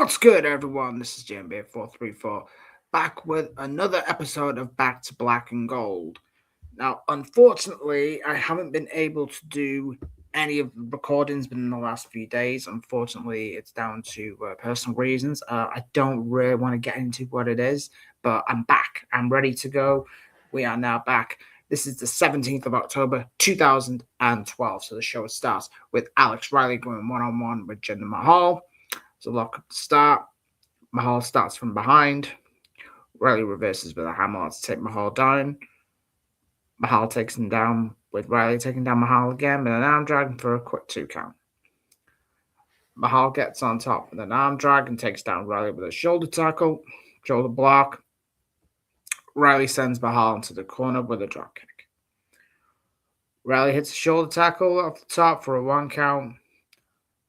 What's good, everyone? This is JMB434 back with another episode of Back to Black and Gold. Now, unfortunately, I haven't been able to do any of the recordings within the last few days. Unfortunately, it's down to personal reasons. I don't really want to get into what it is, but I'm back. I'm ready to go. We are now back. This is the 17th of October, 2012. So the show starts with Alex Riley going one-on-one with Jinder Mahal. So lock up the start. Mahal starts from behind. Riley reverses with a hammer to take Mahal down. Mahal takes him down with Riley taking down Mahal again with an arm drag for a quick 2 count. Mahal gets on top with an arm drag and takes down Riley with a shoulder tackle, shoulder block. Riley sends Mahal into the corner with a drop kick. Riley hits a shoulder tackle off the top for a 1 count.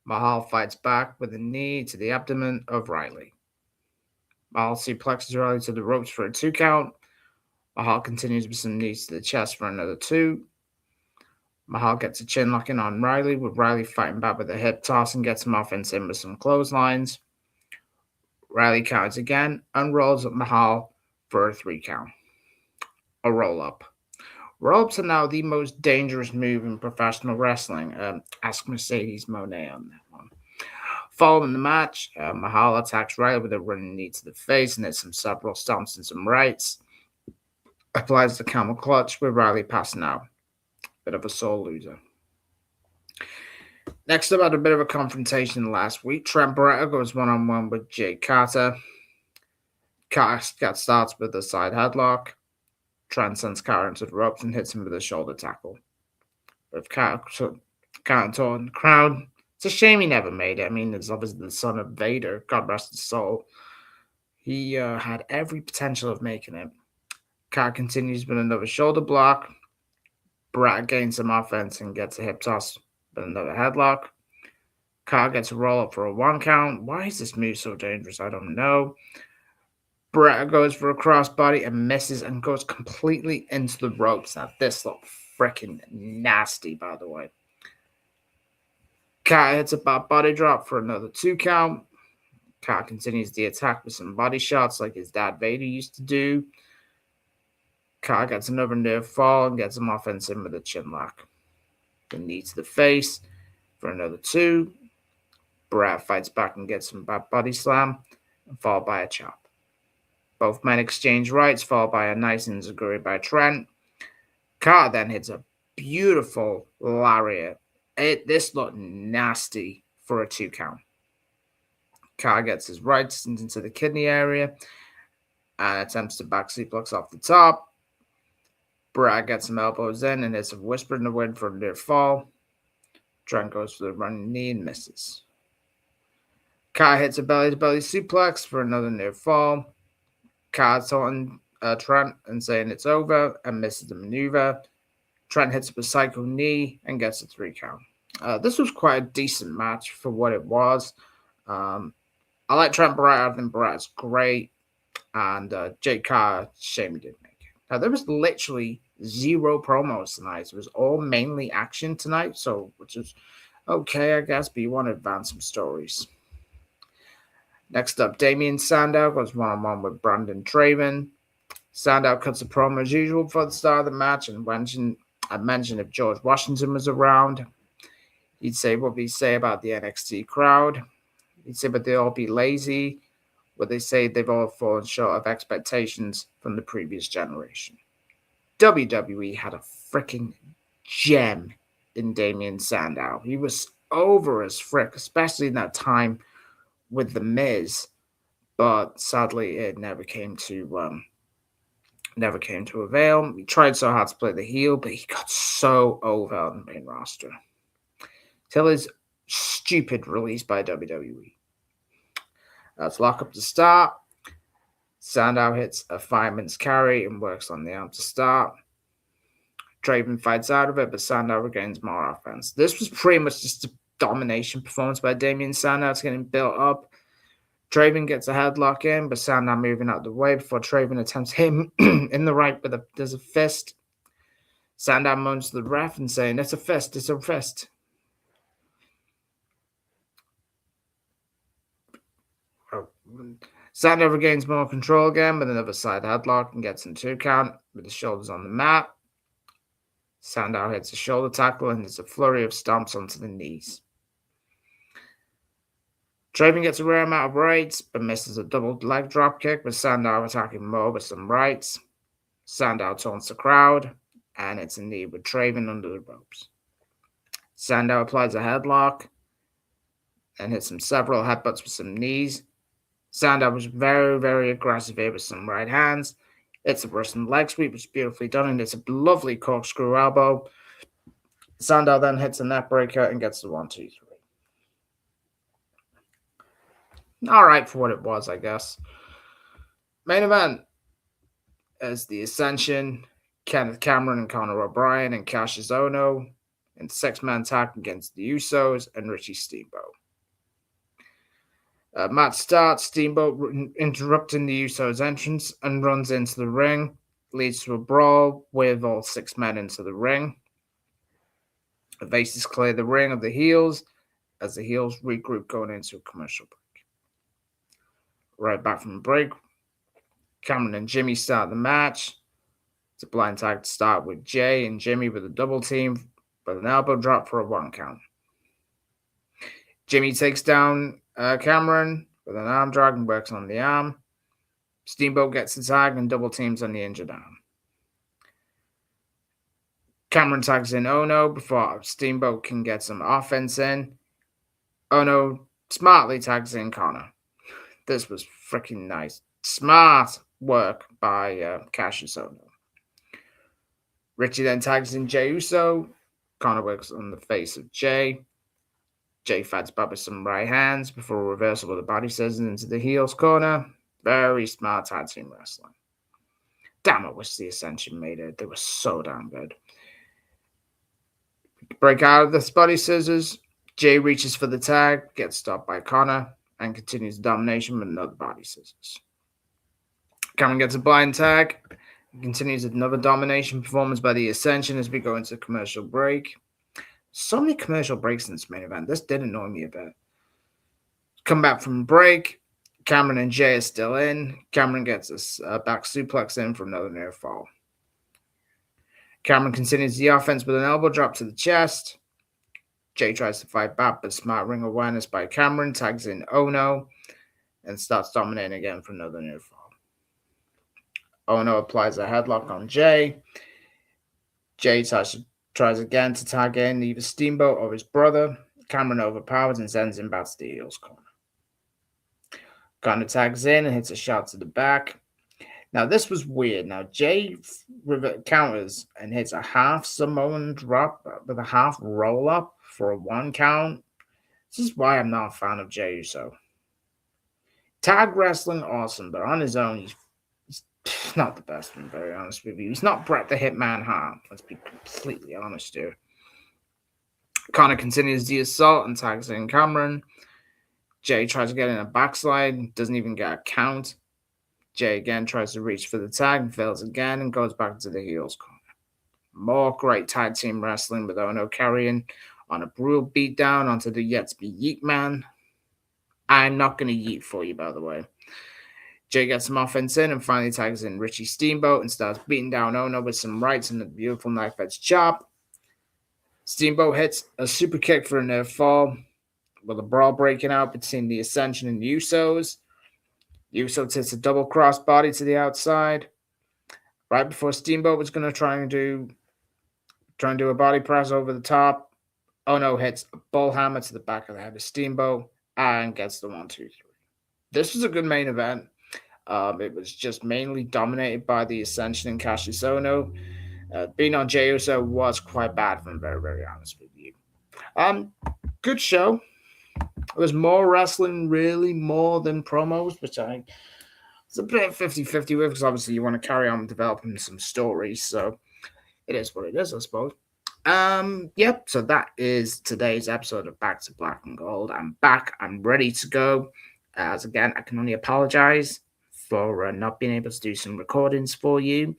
Mahal fights back with a knee to the abdomen of Riley. Mahal suplexes Riley to the ropes for a 2 count. Mahal continues with some knees to the chest for another 2. Mahal gets a chin lock in on Riley, with Riley fighting back with a hip toss and gets him offense in with some clotheslines. Riley counts again and rolls up Mahal for a 3 count. A roll up. Roll ups are now the most dangerous move in professional wrestling. Ask Mercedes Moné on that one. Following the match, Mahal attacks Riley with a running knee to the face and hits some several stomps and some rights. Applies the camel clutch with Riley passing out. Bit of a sore loser. Next up, had a bit of a confrontation last week. Trent Beretta goes one-on-one with Jay Carter. Carter starts with a side headlock. Trent sends Carter into the ropes and hits him with a shoulder tackle. With Carter torn the crowd. It's a shame he never made it. I mean, it's obviously the son of Vader. God rest his soul. He had every potential of making it. Carter continues with another shoulder block. Beretta gains some offense and gets a hip toss with another headlock. Carter gets a roll up for a 1 count. Why is this move so dangerous? I don't know. Beretta goes for a crossbody and misses and goes completely into the ropes. Now, this looked freaking nasty, by the way. Carter hits a bad body drop for another 2 count. Carter continues the attack with some body shots like his dad Vader used to do. Carter gets another near fall and gets him offense in with a chin lock. The knee to the face for another 2. Beretta fights back and gets some bad body slam and followed by a chop. Both men exchange rights, followed by a nice enziguri by Trent. Carter then hits a beautiful lariat. This looked nasty for a 2 count. Carter gets his rights into the kidney area and attempts to back suplex off the top. Beretta gets some elbows in and hits a whisper in the wind for a near fall. Trent goes for the running knee and misses. Carter hits a belly-to-belly suplex for another near fall. Carter taunting Trent and saying it's over and misses the maneuver. Trent hits a psycho knee and gets a 3 count. This was quite a decent match for what it was. I like Trent Beretta. I think Beretta's great. And Jay Carter, shame he didn't make it. Now, there was literally 0 promos tonight. It was all mainly action tonight, which is okay, I guess, but you want to advance some stories. Next up, Damien Sandow goes one-on-one with Brandon Traven. Sandow cuts a promo as usual before the start of the match and mentioned if George Washington was around, he'd say what he'd say about the NXT crowd. He'd say, but they all be lazy. But they say they've all fallen short of expectations from the previous generation. WWE had a freaking gem in Damien Sandow. He was over as frick, especially in that time with The Miz, but sadly it never came to avail. He tried so hard to play the heel, but he got so over on the main roster till his stupid release by WWE. Let's lock up the start. Sandow hits a fireman's carry and works on the arm to start. Traven fights out of it, but Sandow regains more offense. This was pretty much just a domination performance by Damien Sandow. It's getting built up. Traven gets a headlock in, but Sandow moving out of the way before Traven attempts him in the right with there's a fist. Sandow moans to the ref and saying, it's a fist, it's a fist. Sandow regains more control again with another side headlock and gets in 2 count with his shoulders on the mat. Sandow hits a shoulder tackle and there's a flurry of stomps onto the knees. Traven gets a rare amount of rights, but misses a double leg drop kick with Sandow attacking more with some rights. Sandow taunts the crowd, and it's a knee with Traven under the ropes. Sandow applies a headlock and hits him several headbutts with some knees. Sandow was very, very aggressive here with some right hands. It's a Russian leg sweep, which is beautifully done, and it's a lovely corkscrew elbow. Sandow then hits a net breaker and gets the 1, 2, 3. All right for what it was, I guess. Main event is the Ascension, Kenneth Cameron and Conor O'Brien and Kassius Ohno in 6-man tag against the Usos and Ritchie Steamboat. Match starts, Steamboat interrupting the Usos' entrance and runs into the ring, leads to a brawl with all 6 men into the ring. The faces clear the ring of the heels as the heels regroup going into a commercial break. Right back from the break, Cameron and Jimmy start the match. It's a blind tag to start with Jay and Jimmy with a double team with an elbow drop for a 1 count. Jimmy takes down Cameron with an arm drag and works on the arm. Steamboat gets the tag and double teams on the injured arm. Cameron tags in Ohno before Steamboat can get some offense in. Ohno smartly tags in Conor. This was freaking nice. Smart work by Kassius Ohno. Ritchie then tags in Jey Uso. Conor works on the face of Jay. Jay fights back with some right hands before a reversal with the body scissors into the heels corner. Very smart tag team wrestling. Damn, I wish the Ascension made it. They were so damn good. Break out of the body scissors. Jay reaches for the tag, gets stopped by Conor, and continues domination with another body scissors. Cameron gets a blind tag. Continues another domination performance by the Ascension as we go into commercial break. So many commercial breaks in this main event. This did annoy me a bit. Come back from break. Cameron and Jay are still in. Cameron gets a back suplex in for another near fall. Cameron continues the offense with an elbow drop to the chest. Jay tries to fight back, but smart ring awareness by Cameron tags in Ohno and starts dominating again for another near fall. Ohno applies a headlock on Jay. Jay tries again to tag in either Steamboat or his brother. Cameron overpowers and sends him back to the heels corner. Conor tags in and hits a shot to the back. Now, this was weird. Now, Jay counters and hits a half Samoan drop with a half roll-up for a 1 count. This is why I'm not a fan of Jey Uso. Tag wrestling, awesome, but on his own, he's not the best, I'm very honest with you. He's not Bret the Hitman Hart. Let's be completely honest here. Conor continues the assault and tags in Cameron. Jay tries to get in a backslide, doesn't even get a count. Jay again tries to reach for the tag and fails again and goes back to the heels corner. More great tag team wrestling with Ohno carrying on a brutal beatdown onto the yet-to-be Yeet Man. I'm not going to yeet for you, by the way. Jay gets some offense in and finally tags in Ritchie Steamboat and starts beating down Ohno with some rights and a beautiful knife-edge chop. Steamboat hits a super kick for a near fall with a brawl breaking out between the Ascension and the Usos. Usos hits a double cross body to the outside. Right before Steamboat was going to try and do a body press over the top, Ohno hits a bull hammer to the back of the head of Steamboat and gets the 1, 2, 3. This was a good main event. It was just mainly dominated by the Ascension and Kassius Ohno. Being on Jey Uso was quite bad, if I'm very, very honest with you. Good show. It was more wrestling, really, more than promos, which it's a bit 50-50 with, because obviously you want to carry on developing some stories, so it is what it is, I suppose. Yep, so that is today's episode of Back to Black and Gold. I'm back, I'm ready to go. As again, I can only apologize for not being able to do some recordings for you.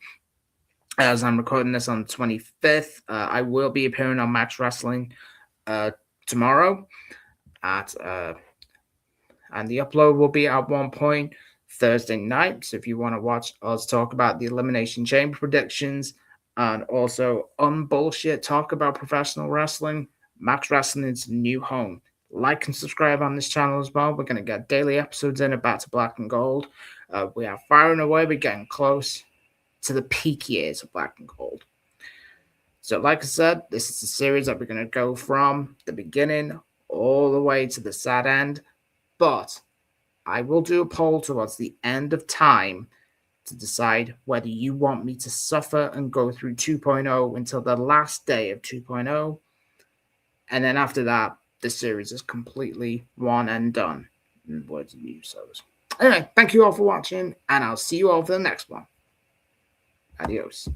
As I'm recording this on the 25th, I will be appearing on Max Wrestling tomorrow at And the upload will be at one point Thursday night. So if you want to watch us talk about the Elimination Chamber predictions and also unbullshit talk about professional wrestling, Max Wrestling is the new home. Like and subscribe on this channel as well. We're going to get daily episodes in of Back to Black and Gold. We are firing away. We're getting close to the peak years of Black and Gold. So, like I said, this is a series that we're going to go from the beginning all the way to the sad end. But I will do a poll towards the end of time to decide whether you want me to suffer and go through 2.0 until the last day of 2.0. And then after that, the series is completely one and done. In the words of the Usos. Anyway, thank you all for watching, and I'll see you all for the next one. Adios.